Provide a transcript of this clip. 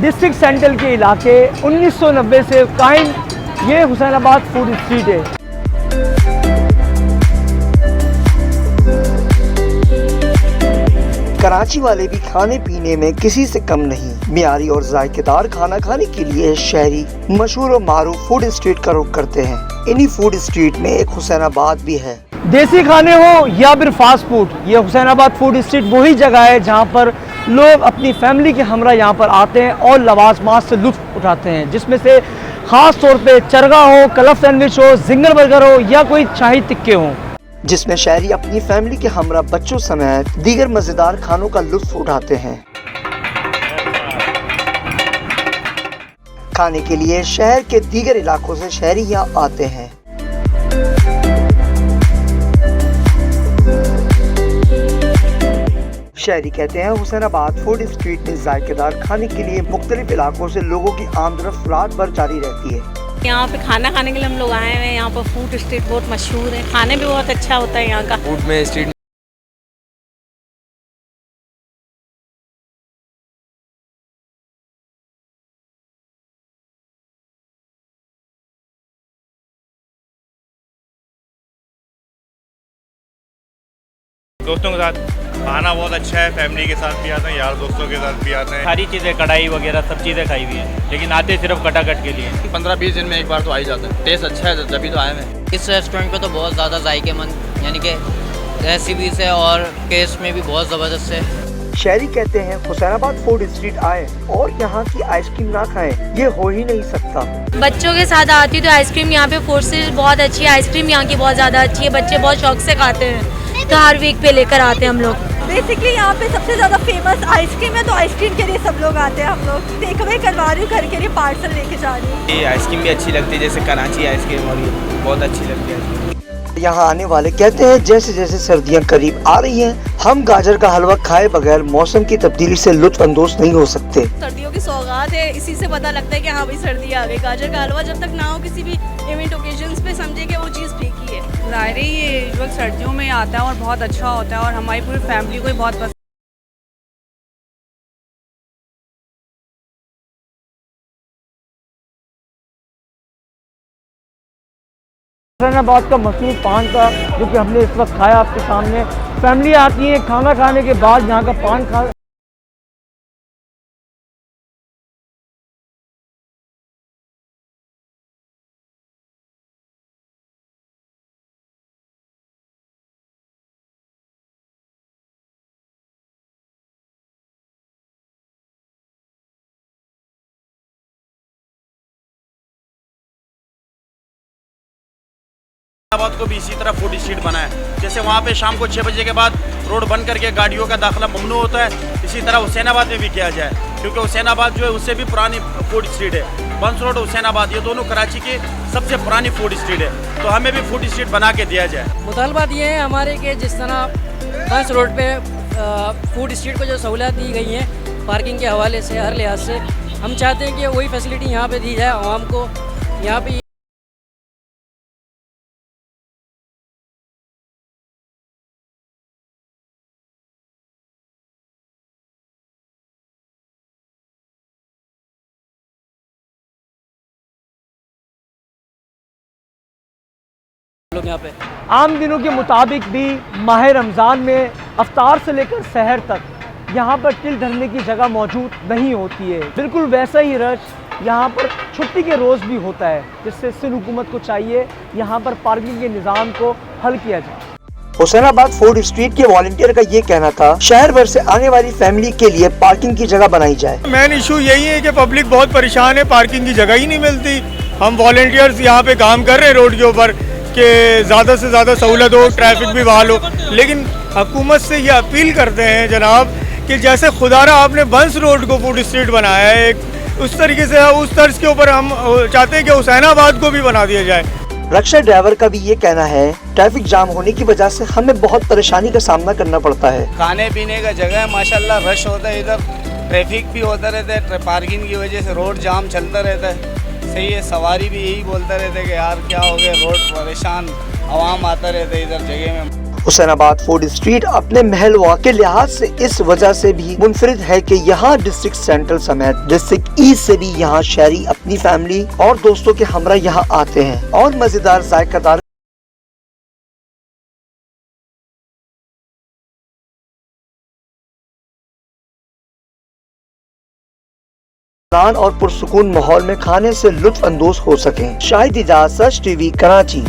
District central के इलाके 1990 से कायम ये हुसैनाबाद फूड स्ट्रीट है। कराची वाले भी खाने पीने में किसी से कम नहीं। मियारी और जायकेदार खाना खाने के लिए शहरी मशहूर और मारूफ फूड स्ट्रीट का रुख करते हैं। इन्हीं फूड स्ट्रीट में एक हुसैनाबाद भी है। देसी खाने हो या फिर फास्ट फूड, ये हुसैनाबाद फूड स्ट्रीट वही जगह है जहाँ पर लोग अपनी फैमिली के हमरा यहाँ पर आते हैं और लवाजमात से लुत्फ उठाते हैं, जिसमें से ख़ास तौर पे चरगा हो, कलफ सैंडविच हो, जिंगर बर्गर हो या कोई शाही टिक्के हो, जिसमें शहरी अपनी फैमिली के हमरा बच्चों समेत दीगर मजेदार खानों का लुत्फ उठाते हैं। खाने के लिए शहर के दीगर इलाकों से शहरी यहाँ आते हैं। शहरी कहते हैं हुसैनाबाद फूड स्ट्रीट में जायकेदार खाने के लिए मुख्तलिफ इलाकों से लोगों की आमदरफ्त रात भर जारी रहती है। यहाँ पे खाना खाने के लिए हम लोग आए हैं। यहाँ पर फूड स्ट्रीट बहुत मशहूर है, खाने भी बहुत अच्छा होता है यहाँ का। फूड में स्ट्रीट दोस्तों के साथ खाना बहुत अच्छा है, फैमिली के साथ भी आते हैं, यार दोस्तों के साथ भी आते हैं। सारी चीज़ें कढ़ाई वगैरह सब चीज़ें खाई हुई है, लेकिन आते सिर्फ कटाकट के लिए। 15-20 दिन में एक बार तो आ ही जाता है। टेस्ट अच्छा है तभी तो आए हैं। इस रेस्टोरेंट पे तो बहुत ज़्यादा जायकेमंद, यानी कि रेसिपी से और टेस्ट में भी बहुत ज़बरदस्त है। शहरी कहते हैं हुसैनाबाद फूड स्ट्रीट आए और यहाँ की आइसक्रीम ना खाएं, ये हो ही नहीं सकता। बच्चों के साथ आती हूँ तो आइसक्रीम यहाँ पे फोर्सेस बहुत अच्छी है, आइसक्रीम यहाँ की बहुत ज़्यादा अच्छी है, बच्चे बहुत शौक से खाते हैं, तो हर वीक पे लेकर आते हैं हम लोग। बेसिकली यहाँ पे सबसे ज़्यादा फेमस आइसक्रीम है, तो आइसक्रीम के लिए सब लोग आते हैं। हम लोग टेक अवे करवा रही हूँ, घर के लिए पार्सल लेके जा रही हूँ। ये आइसक्रीम भी अच्छी लगती है, जैसे कराची आइसक्रीम, और ये बहुत अच्छी लगती है। यहाँ आने वाले कहते हैं जैसे जैसे सर्दियाँ करीब आ रही हैं, हम गाजर का हलवा खाए बगैर मौसम की तब्दीली से लुत्फ अंदोज नहीं हो सकते। सर्दियों की सौगात है, इसी से पता लगता है कि हाँ भाई सर्दी आ गई। गाजर का हलवा जब तक ना हो किसी भी इवेंट ओकेजन्स पे, समझे कि वो चीज़ ठीक ही है। ज़ाहिर है ये यूजुअल सर्दियों में आता है और बहुत अच्छा होता है और हमारी पूरी फैमिली को बहुत पसंद। हुसैनाबाद का मशहूर पान का जो कि हमने इस वक्त खाया आपके सामने। फैमिली आती है, खाना खाने के बाद यहाँ का पान खा हुसैनाबाद को भी इसी तरह फूड स्ट्रीट बना है। जैसे वहाँ पे शाम को 6 बजे के बाद रोड बंद करके गाड़ियों का दाखिला ममनू होता है, इसी तरह हुसैनाबाद में भी किया जाए, क्योंकि हुसैनाबाद जो है उससे भी पुरानी फूड स्ट्रीट है। बंस रोड, हुसैनाबाद, ये दोनों कराची की सबसे पुरानी फूड स्ट्रीट है, तो हमें भी फूड स्ट्रीट बना के दिया जाए। मुतालबात ये है हमारे कि जिस तरह बंस रोड पे फूड स्ट्रीट को जो सहूलियत दी गई है पार्किंग के हवाले से, हर लिहाज से, हम चाहते हैं कि वही फैसिलिटी यहाँ पे दी जाए आवाम को। यहाँ पे लोग यहाँ पे आम दिनों के मुताबिक भी माह रमज़ान में अफ्तार से लेकर सहर तक यहाँ पर तिल धरने की जगह मौजूद नहीं होती है। बिल्कुल वैसा ही रश यहाँ पर छुट्टी के रोज़ भी होता है, जिससे सिंध हुकूमत को चाहिए यहाँ पर पार्किंग के निज़ाम को हल किया जाए। हुसैनाबाद फूड स्ट्रीट के वॉलंटियर का ये कहना था शहर भर से आने वाली फैमिली के लिए पार्किंग की जगह बनाई जाए। मेन इशू यही है कि पब्लिक बहुत परेशान है, पार्किंग की जगह ही नहीं मिलती। हम वॉलंटियर्स यहाँ पे काम कर रहे हैं रोड के ऊपर कि ज़्यादा से ज़्यादा सहूलत हो, ट्रैफिक भी बहाल हो, लेकिन हुकूमत से ये अपील करते हैं जनाब कि जैसे खुदारा आपने बंस रोड को फूड स्ट्रीट बनाया है, एक उस तरीके से उस तर्ज के ऊपर हम चाहते हैं कि हुसैनाबाद को भी बना दिया जाए। रक्षा ड्राइवर का भी ये कहना है ट्रैफिक जाम होने की वजह से हमें बहुत परेशानी का सामना करना पड़ता है। खाने पीने का जगह है, माशाल्लाह रश होता है, इधर ट्रैफिक भी होता रहता है, पार्किंग की वजह से रोड जाम चलता रहता है। सही है, सवारी भी यही बोलता रहता है कि यार क्या हो गया, रोड परेशान, आवाम आता रहता है इधर जगह में। हुसैनाबाद फूड स्ट्रीट अपने महलवा के लिहाज से इस वजह से भी मुनफरिद है कि यहाँ डिस्ट्रिक्ट सेंट्रल समेत डिस्ट्रिक्ट ईस्ट से भी यहाँ शहरी अपनी फैमिली और दोस्तों के हमरा यहाँ आते हैं और मजेदार जायकादार और पुरसुकून माहौल में खाने से लुत्फ अंदोज हो सकें। शाहिद इजाज़, सच टीवी, कराची।